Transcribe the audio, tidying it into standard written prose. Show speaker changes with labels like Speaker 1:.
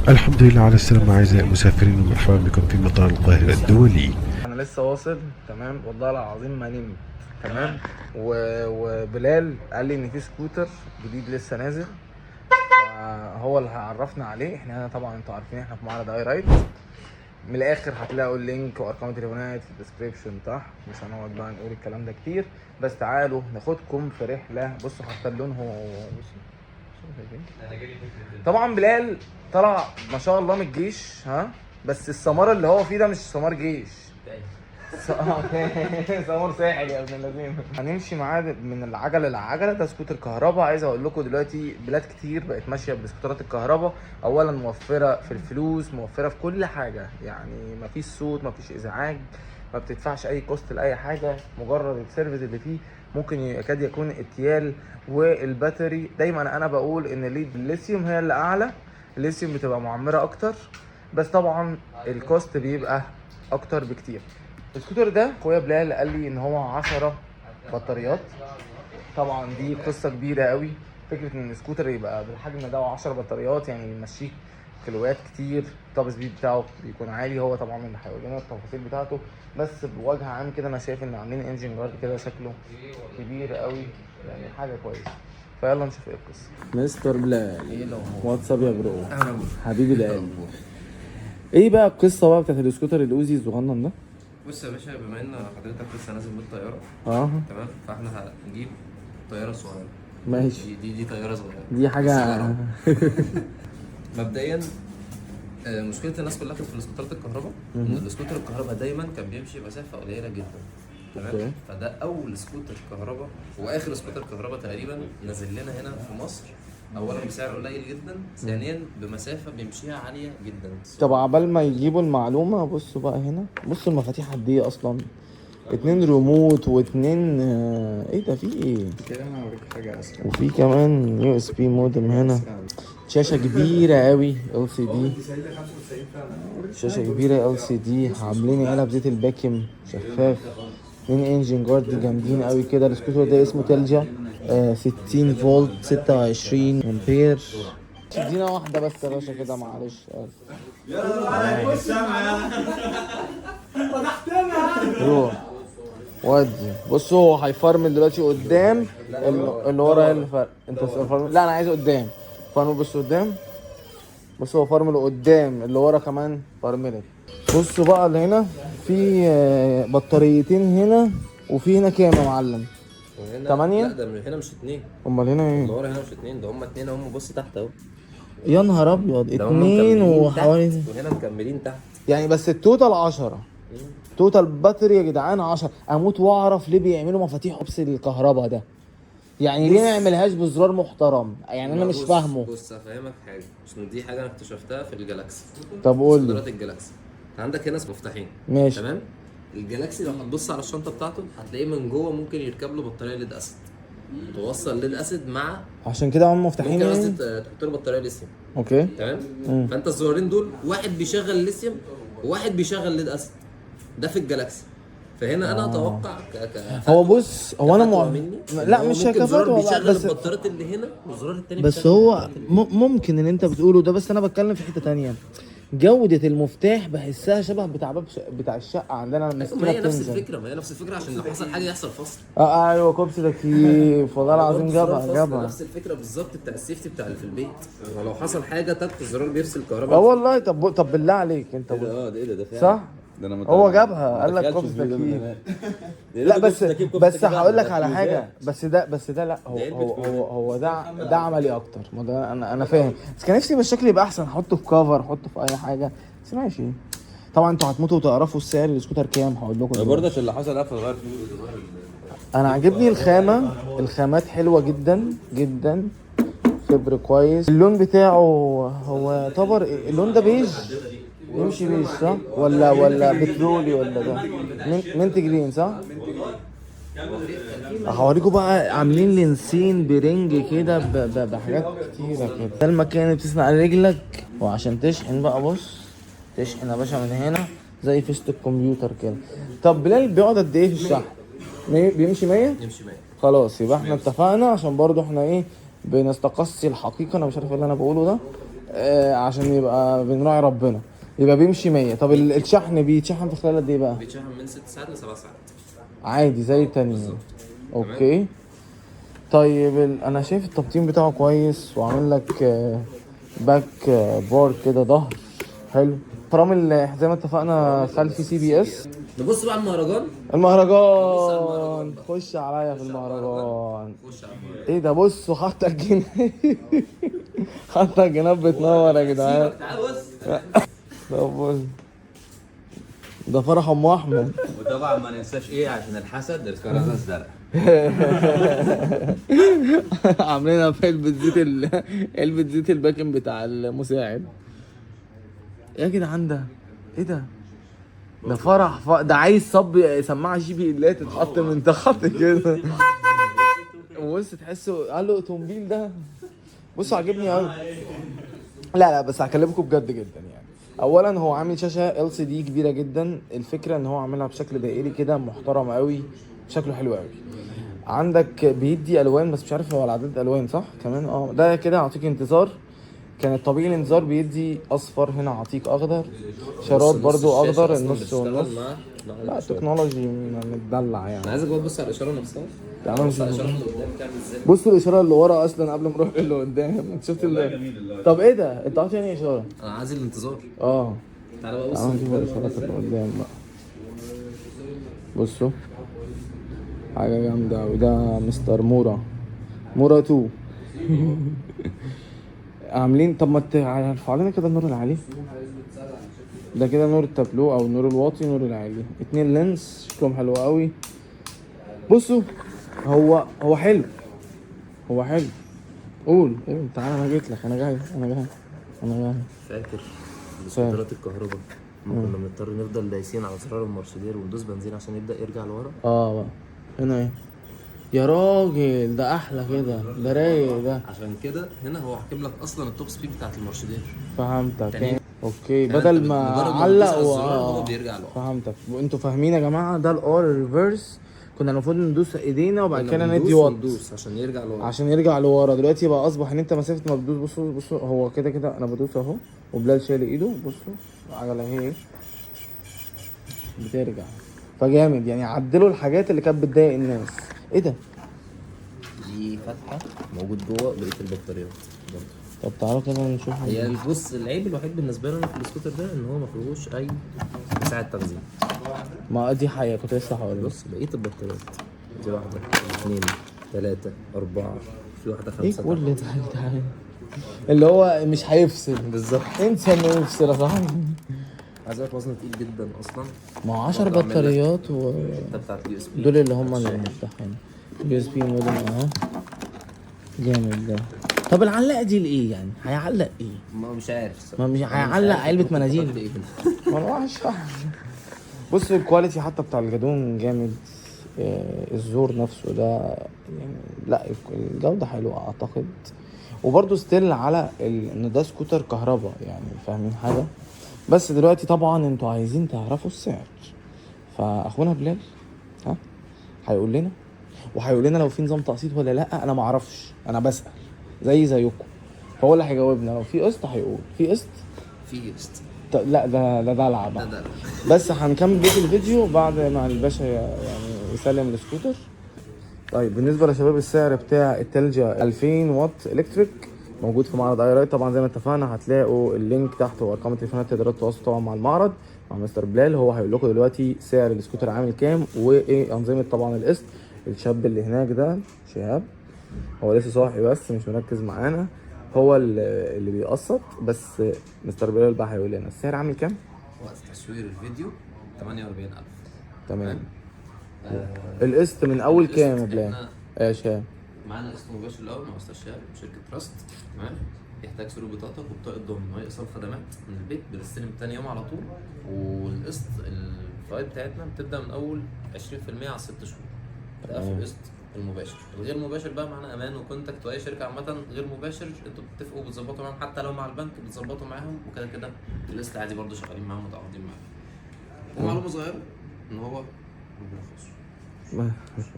Speaker 1: الحمد لله على السلامة أعزائي المسافرين، ومرحبا بكم في مطار القاهرة الدولي.
Speaker 2: انا لسه واصل تمام، والله العظيم ما نمت تمام. وبلال قال لي ان في سكوتر جديد لسه نازل، هو اللي هيعرفنا عليه. احنا هنا طبعا انتوا عارفين احنا في معرض اي رايد. من الاخر هتلاقوا اللينك وارقام التليفونات في الديسكريبشن تحت، مش هنقعد بقى نقول الكلام ده كتير، بس تعالوا ناخدكم في رحله. بصوا حتى اللون هو بصوا طبعا بلال طلع ما شاء الله من الجيش، ها، بس السمار اللي هو فيه ده مش سمار جيش، سمار ساحل يا ابن الذين. هنمشي معاه من العجله للعجله. ده سكوتر كهرباء. عايز اقول لكم دلوقتي بلاد كتير بقت ماشيه بالسكوترات الكهرباء. اولا موفره في الفلوس، موفره في كل حاجه، يعني مفيش صوت، مفيش ازعاج، ما بتدفعش اي كوست لاي حاجه. مجرد السيرفيس اللي فيه ممكن يكاد يكون اتيال. والباتري دايما انا بقول ان الليثيوم هي اللي اعلى، الليثيوم بتبقى معمره اكتر، بس طبعا الكوست بيبقى اكتر بكتير. السكوتر ده اخويا بلال قال لي ان هو 10 بطاريات. طبعا دي قصه كبيره قوي، فكره ان السكوتر يبقى بالحجم ده و10 بطاريات، يعني يمشيك كيلوات كتير. التوب سبيد بتاعه بيكون عالي. هو طبعا اللي هيقول لنا التفاصيل بتاعته، بس بوجه عام كده انا شايف ان عاملين انجن جارد كده شكله كبير قوي، يعني حاجه كويسه. فيلا نشوف ايه القصه. مستر بلال، واتساب يا برو، حبيبي القلب. ايه بقى القصه بقى بتاعت السكوتر الاوزي الصغنن ده؟
Speaker 3: بص يا باشا، بما ان حضرتك لسه نازل بالطياره تمام، فاحنا هنجيب طياره صغيره.
Speaker 2: ماشي.
Speaker 3: دي طياره صغيره،
Speaker 2: دي حاجه
Speaker 3: مبدئيا مشكله الناس كلها كانت في السكوترات الكهرباء ان السكوتر الكهرباء دايما كان بيمشي مسافه قليله جدا تمام. فده اول سكوتر كهرباء واخر سكوتر كهرباء تقريبا نازل لنا هنا في مصر. اولا بسعر قليل جدا، ثانيا بمسافه بيمشيها عاليه جدا.
Speaker 2: طب عبال ما يجيبوا المعلومه، بصوا بقى هنا، بصوا المفاتيح قد ايه اصلا. 2 ريموت و2 ايه ده، في ايه
Speaker 4: كده انا هوريك حاجه اسهل.
Speaker 2: وفي كمان يو اس بي مودم هنا. شاشه كبيره قوي ال سي دي، شاشه كبيره ال سي دي. عاملين علب زيت الباكم شفاف. 2 انجن جارد جامدين قوي كده. السكوتر ده اسمه تلجا، 60 فولت 26 امبير. تدينا واحده بس يا باشا كده، معلش. روح ودي. بص هو هيفرمل دلوقتي قدام، اللي ورا هي اللي فرق. انت فرمل، لا انا عايز قدام. فرمل بص قدام، بص هو فرمل قدام، اللي ورا كمان فرملت. بصوا بقى اللي هنا في بطاريتين هنا، وفي هنا كام يا معلم؟ 8؟
Speaker 3: لا ده من هنا مش 2.
Speaker 2: امال هنا
Speaker 3: اللي
Speaker 2: ايه؟
Speaker 3: ورا هنا مش 2، ده هم 2 هم. بص تحت اهو،
Speaker 2: يا نهار ابيض،
Speaker 3: ده هم
Speaker 2: 2
Speaker 3: مكملين
Speaker 2: وحوالي
Speaker 3: تحت وهنا مكملين تحت.
Speaker 2: يعني، بس التوتال 10. توتال باتري يا جدعان 10. اموت واعرف ليه بيعملوا مفاتيح اوبس الكهرباء ده، يعني ليه ما يعملهاش بزرار محترم؟ يعني انا مش فاهمه.
Speaker 3: بص افهمك حاجه، عشان دي حاجه انا اكتشفتها في الجالاكسي.
Speaker 2: طب قول لي.
Speaker 3: صدرات الجالاكسي انت عندك هنا مفتاحين،
Speaker 2: ماشي
Speaker 3: تمام. الجالاكسي لو هتبص على الشنطه بتاعته هتلاقيه من جوه ممكن يركب له بطاريه ليد اسيد، توصل ليد اسيد مع،
Speaker 2: عشان كده هم مفتاحين
Speaker 3: ممكن
Speaker 2: يعني.
Speaker 3: قصدي تحط له بطاريه ليثيوم،
Speaker 2: اوكي
Speaker 3: تمام. فانت الزرارين دول واحد بيشغل ليثيوم وواحد بيشغل ليد اسيد، ده في الجالاكسي. فهنا انا اتوقع
Speaker 2: هو بص، هو انا لا
Speaker 3: هو
Speaker 2: مش
Speaker 3: ممكن زرار
Speaker 2: كفتوى
Speaker 3: بيشغل
Speaker 2: بس.
Speaker 3: البطاريات اللي هنا والزرار التاني
Speaker 2: بس
Speaker 3: بيشغل
Speaker 2: هو
Speaker 3: البطاريات اللي هنا.
Speaker 2: ممكن اللي انت بتقوله ده، بس انا بتكلم في حته تانية. جودة المفتاح بحسها شبه بتاع باب بتاع الشقة عندنا لما
Speaker 3: ما هي نفس
Speaker 2: بتنزل.
Speaker 3: الفكره، ما هي نفس الفكره، عشان لو حصل حاجه يحصل فصل.
Speaker 2: ايوه كوبس تكييف، والله العظيم جابها.
Speaker 3: نفس الفكره بالظبط بتاع السيفتي بتاع اللي في البيت، لو حصل حاجه تك الزرار بيفصل الكهرباء.
Speaker 2: اه والله. طب بالله عليك انت
Speaker 3: ده ايه ده فعلا
Speaker 2: صح؟
Speaker 4: ده انا
Speaker 2: هو جابها قال لك كوبس تكييف. لا بس هقول لك على حاجه. بس ده لا، هو ده عملي اكتر. ما ده انا فاهم، بس كان نفسي بالشكل يبقى احسن. احطه في كفر، احطه في اي حاجه، بس ماشي. طبعا انتوا هتموتوا وتعرفوا السعر السكوتر كام، هقول لكم
Speaker 3: برضه عشان اللي حصل قفل غير.
Speaker 2: انا عاجبني الخامه، الخامات حلوه جدا جدا، فبر كويس. اللون بتاعه هو يعتبر اللون ده بيج، يمشي بيج صح ولا بترولي ولا ده منت جرين صح؟ هوريكم بقى. عاملين لنسين برنج كده بحاجات كتيره كده. ده المكان اللي بتسند على رجلك، وعشان تشحن بقى بص، تشحن يا باشا من هنا زي فيشة الكمبيوتر كده. طب بلال بيقعد قد ايه في الشحن؟ بيمشي 100؟
Speaker 3: يمشي 100.
Speaker 2: خلاص يبقى احنا اتفقنا، عشان برضو احنا ايه، بنستقصي الحقيقه. انا مش عارف ايه اللي انا بقوله ده. عشان يبقى بنراعي ربنا، يبقى بيمشي 100. طب الشحن بيتشحن في خلال قد ايه بقى؟
Speaker 3: بيتشحن من 6 ساعات ل 7 ساعات
Speaker 2: عادي زي التانيين. اوكي. طيب انا شايف التبطين بتاعه كويس، وعامل لك باك بار كده ظهر حلو. فرامل زي ما اتفقنا خلفي CBS.
Speaker 3: نبص بقى على المهرجان.
Speaker 2: المهرجان خش عليا في المهرجان.
Speaker 3: خش على المهرجان.
Speaker 2: ايه ده؟ بصوا حتى الجناب حتى الجناب بتنور يا جدعان.
Speaker 3: تعال بص.
Speaker 2: طب بص، ده فرح ام احمد.
Speaker 4: وطبعا ما ننساش ايه عشان الحسد الكراسه الزرقاء.
Speaker 2: عاملينها في علبة زيت الباكن بتاع المساعد. يا جدعان ده ايه ده؟ ده فرح ده عايز سماعة JBL تتحط من تحت كده. بص تحسه قال له اوتومبيل ده. بصوا عاجبني قوي. لا بس هكلمكم بجد جدا يعني. اولا هو عامل شاشة LCD كبيرة جدا. الفكرة ان هو عاملها بشكل دائري كده محترم قوي، شكله حلو قوي. عندك بيدي الوان بس مش عارف هو العدد الوان صح كمان. ده كده اعطيك انتظار. كان الطبيعي الانذار بيدي اصفر، هنا اعطيك اخضر. اشارات برضو اخضر النص والنص. لا التكنولوجي متدلع يعني.
Speaker 3: انا عايزك بقى تبص على الاشاره نفسها.
Speaker 2: تعالوا
Speaker 3: بص على
Speaker 2: نشوف.
Speaker 3: الاشاره اللي قدام بتعمل ازاي.
Speaker 2: بصوا الاشاره اللي ورا اصلا قبل ما نروح اللي قدام. انت شفت طب ايه ده؟ انت عارف يعني ايه اشاره؟
Speaker 3: انا عايز الانتظار. تعالى بقى بص.
Speaker 2: تعالوا نشوف الاشارات اللي قدام بقى. بصوا حاجه جامده. وده مستر مورا 2. عاملين. طب ما ترفع لنا كده النور العالي ده كده، نور التابلو او النور الواطي، نور العالي. 2 لينس شكلهم حلو قوي. بصوا هو حلو. قول تعالى انا جيت لك. انا جاي.
Speaker 3: فاكر سكوترات الكهرباء ما كنا بنضطر نفضل دايسين على زرار المارشدير وندوس بنزين عشان يبدا يرجع لورا؟
Speaker 2: بقى هنا ايه يا راجل؟ ده احلى كده، ده رايق ده.
Speaker 3: عشان كده هنا هو حاكم لك اصلا التوب سبيد بتاعت المارشدير.
Speaker 2: فهمتك
Speaker 3: يعني
Speaker 2: اوكي.
Speaker 3: يعني
Speaker 2: بدل
Speaker 3: أنت
Speaker 2: ما
Speaker 3: مجرد ما
Speaker 2: علق
Speaker 3: تدوس على الزرار هو بيرجع لورا.
Speaker 2: فهمتك. انتوا فاهمين يا جماعه؟ ده الار ريفرس. كنا المفروض ندوس ايدينا وبعد
Speaker 3: كنا
Speaker 2: كده
Speaker 3: بندوس
Speaker 2: ندي وات
Speaker 3: وندوس عشان يرجع لورا.
Speaker 2: عشان يرجع لورا. دلوقتي بقى اصبح ان انت مسافه ما بتدوس. بصوا هو كده انا بدوس اهو وبلال شايل ايده. بصوا العجله اهي بترجع. فجامد يعني. عدلوا الحاجات اللي كانت بتضايق الناس. ايه ده؟
Speaker 3: دي فتحه موجود جوه بقيه البطاريات برضه.
Speaker 2: طب تعالوا كده نشوف.
Speaker 3: هي بص العيب الوحيد بالنسبه لنا في السكوتر ده ان هو ما فيهوش اي مساعد تخزين.
Speaker 2: ما دي حقيقة كنت لسه هقول.
Speaker 3: بص بقيه البطاريات دي 1 2 3 4 في واحده 5
Speaker 2: ايه كل ده يا جدعان؟ اللي هو مش هيفصل.
Speaker 3: بالظبط.
Speaker 2: انسى انه يفصل يا صاحبي.
Speaker 3: عايز اقول وزنه تقيل جدا اصلا.
Speaker 2: ما هو 10 بطاريات
Speaker 3: الحته بتاعت USB
Speaker 2: دول اللي هم اللي مفتاحين USB مودم اهو. جامد ده. طب العلاقة دي لايه يعني؟ هيعلق ايه؟
Speaker 3: ما مش عارف.
Speaker 2: ما مش هيعلق علبة مناديل. ما انا مش فاهم. بصوا الكواليتي حتى بتاع الجدون جامد. الزور نفسه ده يعني لا الجودة حلوة اعتقد. وبرضه ستيل على ان ده سكوتر كهرباء يعني. فاهمين حاجة؟ بس دلوقتي طبعا انتوا عايزين تعرفوا السعر، فاخونا بلال هيقول لنا، وهيقول لنا لو في نظام تقسيط ولا لا. انا ما اعرفش، انا بسأل زيكم. فهو اللي هيجاوبنا. لو في قسط هيقول في قسط.
Speaker 3: في قسط.
Speaker 2: لا ده دلع بقى.
Speaker 3: ده
Speaker 2: بس هنكمل بقية الفيديو بعد ما الباشا يعني يسلم السكوتر. طيب بالنسبه لشباب السعر بتاع التلجا 2000 واط الكتريك موجود في معرض اي رايد. طبعا زي ما اتفقنا هتلاقوا اللينك تحت وارقام التليفونات تقدروا تتواصلوا طبعا مع المعرض مع مستر بلال. هو هيقول لكم دلوقتي سعر السكوتر عامل كام وايه انظمه طبعا القسط. الشاب اللي هناك ده شهاب هو لسه صاحي بس مش مركز معانا، هو اللي بيقسط بس. مستر بلال بقى هيقول لنا السعر عامل كام.
Speaker 3: وقت تصوير الفيديو 48000.
Speaker 2: تمام. القسط من اول كام يا بلال؟ يا شهاب
Speaker 3: معانا قسط مباشر الاول مع مستر شهاب شركه تراست. تمام. يحتاج صوره بطاقتك وبطاقه ضمان ويقسم خدمات من البيت بنستلم تاني يوم على طول. والقسط الفوائد بتاعتنا بتبدا من اول 20% على 6 شهور. ده في القسط المباشر. الغير مباشر بقى معانا امان وكونتاكت واي شركه عامه غير مباشر انتوا بتتفقوا وبتظبطوا معاهم، حتى لو مع البنك بتظبطوا معاهم وكده كده القسط عادي برضه شغالين معاهم متعاقدين معاهم. ومعلومه صغيره ان هو ما بيرخصش.